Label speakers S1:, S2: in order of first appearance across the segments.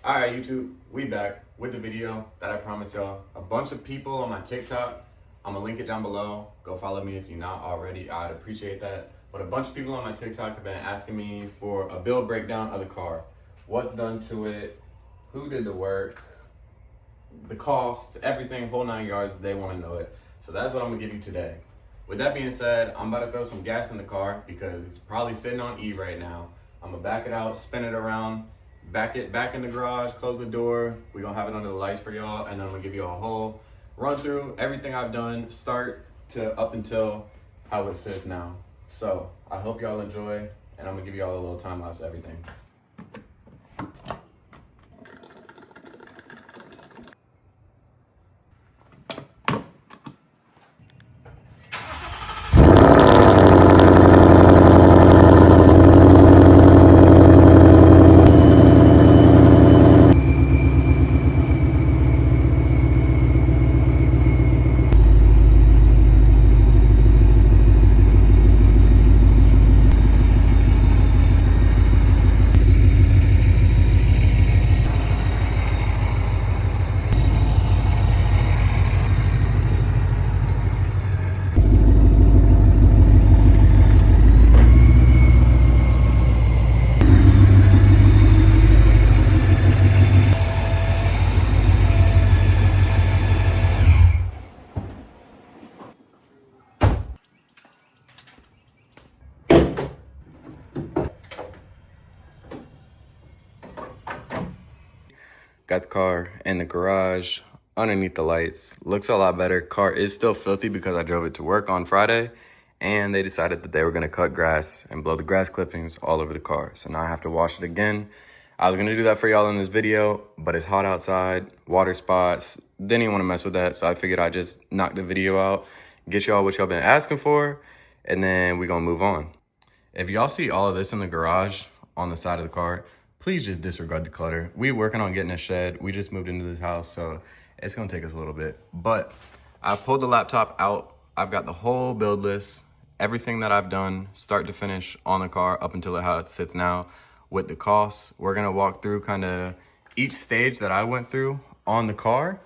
S1: All right, YouTube, we back with the video that I promised y'all. A bunch of people on my TikTok, I'm gonna link it down below. Go follow me if you're not already, I'd appreciate that. But a bunch of people on my TikTok have been asking me for a build breakdown of the car. What's done to it, who did the work, the cost, everything, whole 9 yards, they wanna know it. So that's what I'm gonna give you today. With that being said, I'm about to throw some gas in the car because it's probably sitting on E right now. I'm gonna back it out, spin it around, back it back in the garage, close the door. We're gonna have it under the lights for y'all, and then I'm gonna give you a whole run through everything I've done, start to up until how it sits now. So I hope y'all enjoy, and I'm gonna give y'all a little time lapse of everything. Got the car in the garage, underneath the lights. Looks a lot better. Car is still filthy because I drove it to work on Friday, and they decided that they were gonna cut grass and blow the grass clippings all over the car. So now I have to wash it again. I was gonna do that for y'all in this video, but it's hot outside, water spots. Didn't even wanna mess with that, so I figured I'd just knock the video out, get y'all what y'all been asking for, and then we gonna move on. If y'all see all of this in the garage on the side of the car, please just disregard the clutter. We working on getting a shed. We just moved into this house, so it's gonna take us a little bit. But I pulled the laptop out. I've got the whole build list, everything that I've done, start to finish on the car up until how it sits now with the costs. We're gonna walk through kind of each stage that I went through on the car.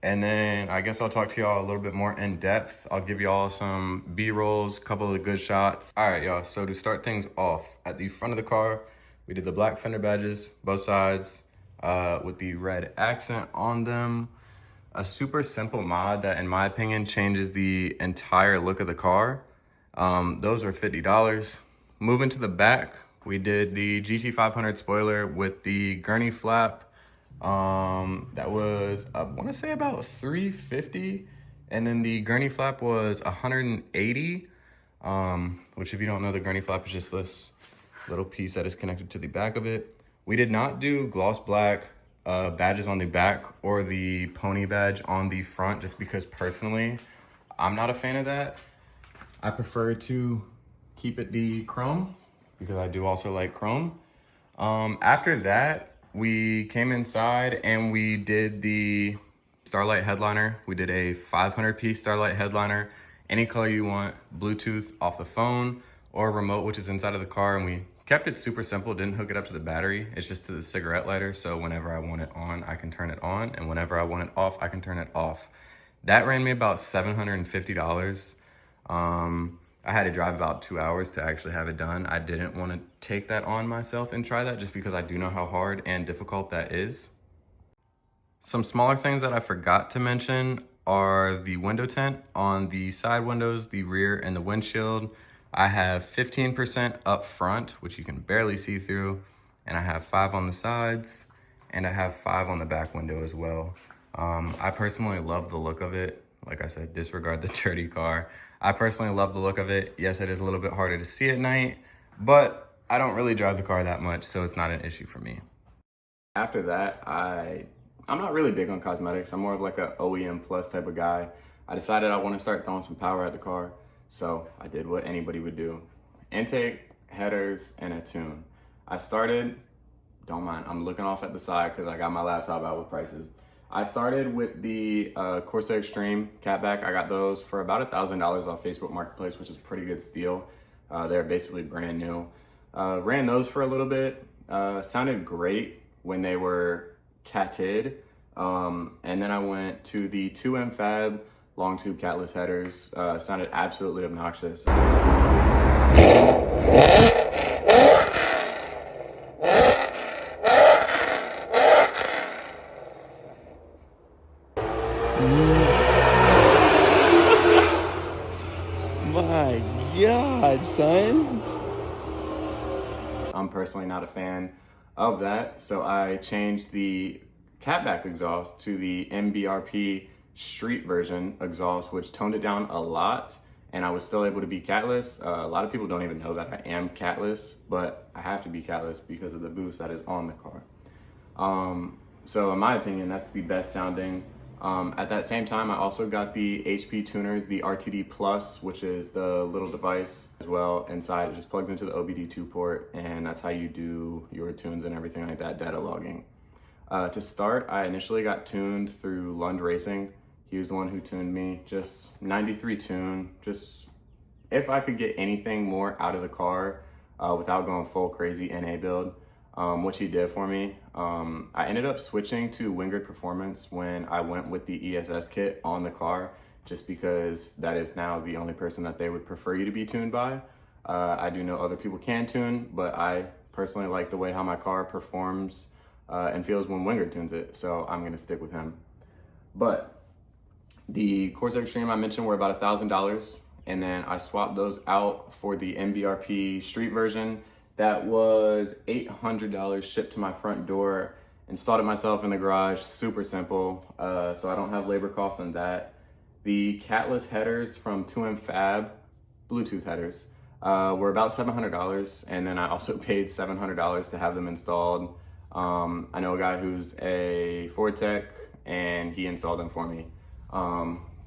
S1: And then I guess I'll talk to y'all a little bit more in depth. I'll give y'all some B-rolls, couple of good shots. All right, y'all, so to start things off, at the front of the car, we did the black fender badges, both sides, with the red accent on them. A super simple mod that, in my opinion, changes the entire look of the car. Those were $50. Moving to the back, we did the GT500 spoiler with the gurney flap. That was, I want to say about $350. And then the gurney flap was $180. Which, if you don't know, the gurney flap is just this little piece that is connected to the back of it. We did not do gloss black badges on the back or the pony badge on the front, just because personally I'm not a fan of that. I prefer to keep it the chrome because I do also like chrome. After that, we came inside and we did the Starlight headliner. We did a 500-piece Starlight headliner, any color you want, Bluetooth off the phone or remote, which is inside of the car. And we kept it super simple, didn't hook it up to the battery. It's just to the cigarette lighter. So whenever I want it on, I can turn it on. And whenever I want it off, I can turn it off. That ran me about $750. I had to drive about 2 hours to actually have it done. I didn't want to take that on myself and try that just because I do know how hard and difficult that is. Some smaller things that I forgot to mention are the window tint on the side windows, the rear, and the windshield. I have 15% up front, which you can barely see through, and I have 5 on the sides, and I have 5 on the back window as well. I personally love the look of it. Like I said, disregard the dirty car. I personally love the look of it. Yes, it is a little bit harder to see at night, but I don't really drive the car that much, so it's not an issue for me. After that, I'm not really big on cosmetics. I'm more of like a OEM plus type of guy. I decided I want to start throwing some power at the car, so I did what anybody would do. Intake, headers, and a tune. I started, don't mind, I'm looking off at the side because I got my laptop out with prices. I started with the Corsa Extreme catback. I got those for about $1,000 off Facebook Marketplace, which is a pretty good steal. They're basically brand new. Ran those for a little bit. Sounded great when they were catted. And then I went to the 2M Fab long tube catless headers. Sounded absolutely obnoxious.
S2: My God, son.
S1: I'm personally not a fan of that, so I changed the catback exhaust to the MBRP street version exhaust, which toned it down a lot, and I was still able to be catless. A lot of people don't even know that I am catless, but I have to be catless because of the boost that is on the car. So in my opinion, that's the best sounding. At that same time, I also got the HP tuners, the RTD Plus, which is the little device as well. Inside, it just plugs into the OBD2 port, and that's how you do your tunes and everything like that, data logging. To start, I initially got tuned through Lund Racing. He was the one who tuned me, just 93 tune. Just if I could get anything more out of the car without going full crazy NA build, which he did for me. I ended up switching to Wingard Performance when I went with the ESS kit on the car, just because that is now the only person that they would prefer you to be tuned by. I do know other people can tune, but I personally like the way how my car performs and feels when Wingard tunes it, so I'm gonna stick with him. But the Corsair Extreme I mentioned were about $1,000, and then I swapped those out for the MBRP street version. That was $800 shipped to my front door. Installed it myself in the garage, super simple, so I don't have labor costs on that. The catless headers from 2M Fab, Bluetooth headers, were about $700, and then I also paid $700 to have them installed. I know a guy who's a Ford tech, and he installed them for me.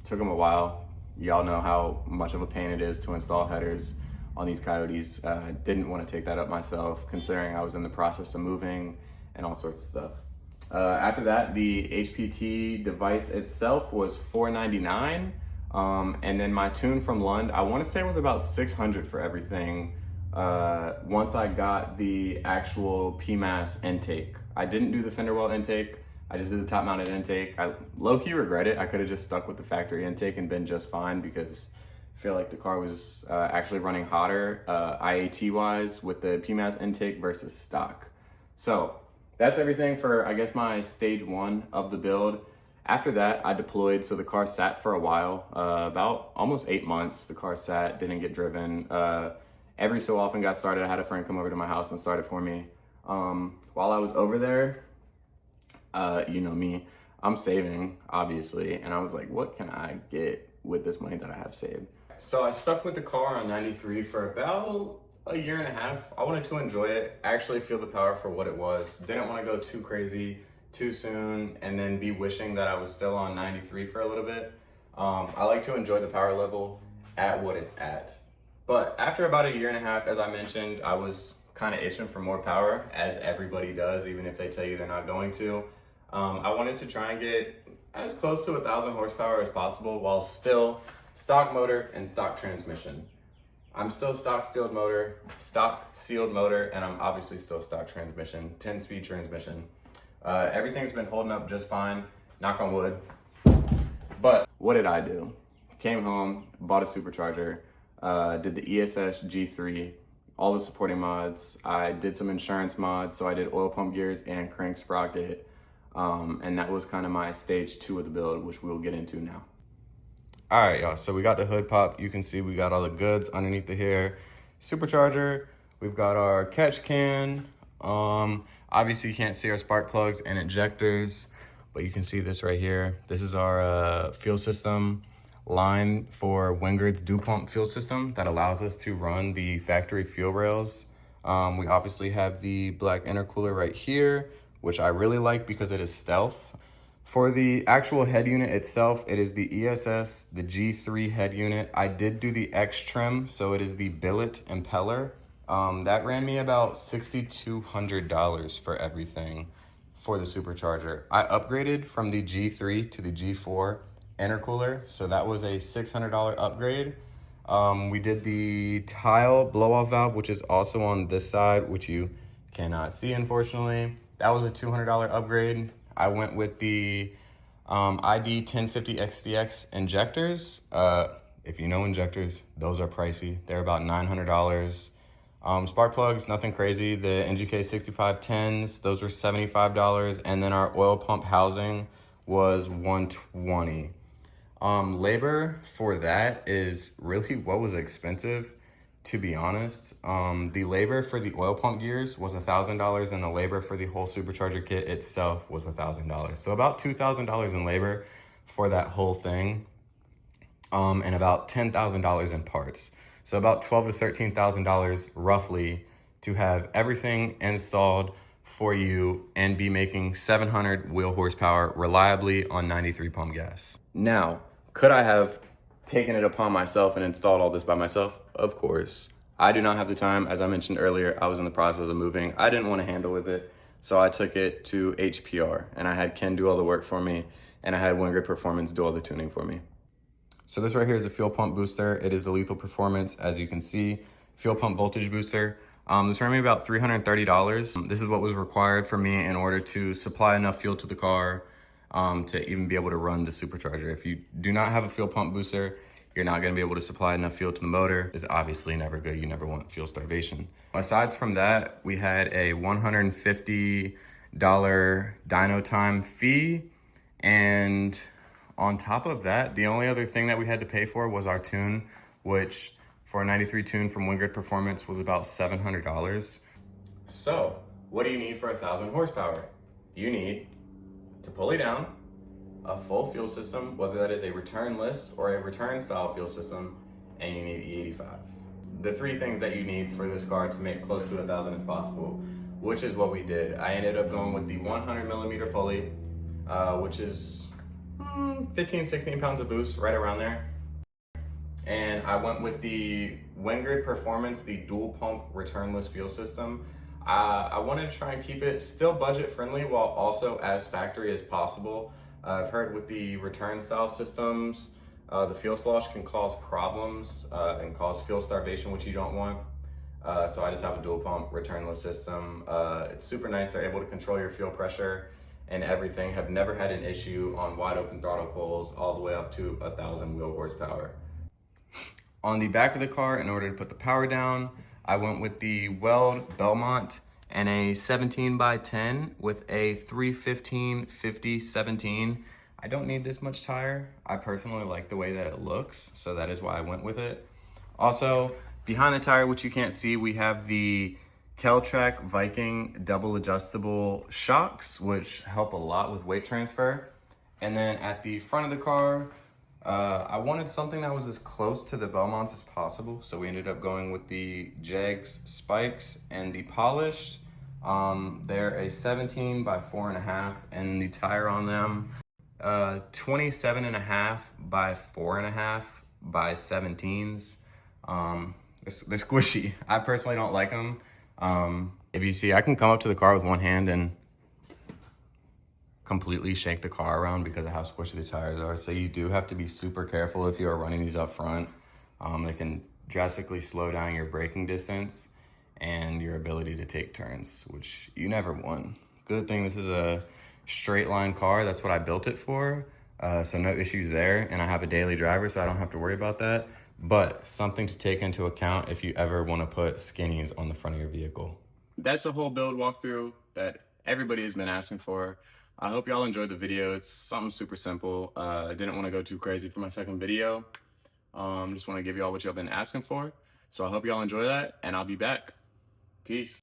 S1: Took him a while. Y'all know how much of a pain it is to install headers on these Coyotes. Didn't want to take that up myself, considering I was in the process of moving and all sorts of stuff. After that, the HPT device itself was $499, and then my tune from Lund, I want to say it was about $600 for everything. Once I got the actual PMAS intake, I didn't do the fender well intake. I just did the top mounted intake. I low-key regret it. I could have just stuck with the factory intake and been just fine, because I feel like the car was actually running hotter IAT wise with the PMAS intake versus stock. So that's everything for, I guess, my stage one of the build. After that, I deployed, so the car sat for a while, about almost 8 months. The car sat, didn't get driven. Every so often got started. I had a friend come over to my house and start it for me. While I was over there, you know me, I'm saving, obviously, and I was like, what can I get with this money that I have saved? So I stuck with the car on 93 for about a year and a half. I wanted to enjoy it, actually feel the power for what it was. Didn't want to go too crazy too soon and then be wishing that I was still on 93 for a little bit. I like to enjoy the power level at what it's at. But after about a year and a half, as I mentioned, I was kind of itching for more power, as everybody does, even if they tell you they're not going to. I wanted to try and get as close to 1,000 horsepower as possible while still stock motor and stock transmission. I'm still stock sealed motor, and I'm obviously still stock transmission, 10-speed transmission. Everything's been holding up just fine, knock on wood. But what did I do? Came home, bought a supercharger, did the ESS G3, all the supporting mods. I did some insurance mods, so I did oil pump gears and crank sprocket. And that was kind of my stage 2 of the build, which we'll get into now. All right, y'all, so we got the hood pop. You can see we got all the goods underneath the hair. Supercharger, we've got our catch can. Obviously you can't see our spark plugs and injectors, but you can see this right here. This is our fuel system line for Wingard's dew pump fuel system that allows us to run the factory fuel rails. We obviously have the black intercooler right here, which I really like because it is stealth. For the actual head unit itself, it is the ESS, the G3 head unit. I did do the X trim, so it is the billet impeller. That ran me about $6,200 for everything for the supercharger. I upgraded from the G3 to the G4 intercooler, so that was a $600 upgrade. We did the tile blow-off valve, which is also on this side, which you cannot see, unfortunately. That was a $200 upgrade. I went with the ID 1050 XDX injectors. If you know injectors, those are pricey. They're about $900. Spark plugs, nothing crazy. The NGK 6510s, those were $75. And then our oil pump housing was $120. Labor for that is really what was expensive, to be honest. The labor for the oil pump gears was $1,000, and the labor for the whole supercharger kit itself was $1,000. So about $2,000 in labor for that whole thing, and about $10,000 in parts. So about $12,000 to $13,000 roughly to have everything installed for you and be making 700 wheel horsepower reliably on 93 pump gas. Now, could I have taken it upon myself and installed all this by myself? Of course. I do not have the time. As I mentioned earlier, I was in the process of moving. I didn't want to handle with it, so I took it to aj.pru, and I had Ken do all the work for me, and I had Wingrid Performance do all the tuning for me. So this right here is a fuel pump booster. It is the Lethal Performance, as you can see, fuel pump voltage booster. This ran me about $330. This is what was required for me in order to supply enough fuel to the car to even be able to run the supercharger. If you do not have a fuel pump booster, you're not gonna be able to supply enough fuel to the motor. It's obviously never good. You never want fuel starvation. Aside from that, we had a $150 dyno time fee, and on top of that, the only other thing that we had to pay for was our tune, which for a 93 tune from Wingrid Performance was about $700. So, what do you need for 1,000 horsepower? You need to pulley down, a full fuel system, whether that is a return-less or a return-style fuel system, and you need E85. The three things that you need for this car to make close to 1,000 if possible, which is what we did. I ended up going with the 100 millimeter pulley, which is 15, 16 pounds of boost, right around there. And I went with the Wingrid Performance, the dual pump returnless fuel system. I wanted to try and keep it still budget friendly while also as factory as possible. I've heard with the return style systems, the fuel slosh can cause problems and cause fuel starvation, which you don't want. So I just have a dual pump returnless system. It's super nice. They're able to control your fuel pressure and everything. Have never had an issue on wide open throttle pulls all the way up to 1,000 wheel horsepower. On the back of the car, in order to put the power down, I went with the Weld Belmont and a 17x10 with a 315/50/17. I don't need this much tire. I personally like the way that it looks, so that is why I went with it. Also, behind the tire, which you can't see, we have the Keltrack Viking double adjustable shocks, which help a lot with weight transfer. And then at the front of the car, I wanted something that was as close to the Belmonts as possible, so we ended up going with the Jegs spikes and the polished. They're a 17x4.5, and the tire on them, 27.5x4.5x17s. They're squishy. I personally don't like them. If you see, I can come up to the car with one hand and completely shake the car around because of how squishy the tires are. So you do have to be super careful if you are running these up front. It can drastically slow down your braking distance and your ability to take turns, which you never want. Good thing this is a straight line car. That's what I built it for. So no issues there. And I have a daily driver, so I don't have to worry about that. But something to take into account if you ever want to put skinnies on the front of your vehicle. That's a whole build walkthrough that everybody has been asking for. I hope y'all enjoyed the video. It's something super simple. I didn't want to go too crazy for my second video. Just want to give y'all what y'all been asking for. So I hope y'all enjoy that, and I'll be back. Peace.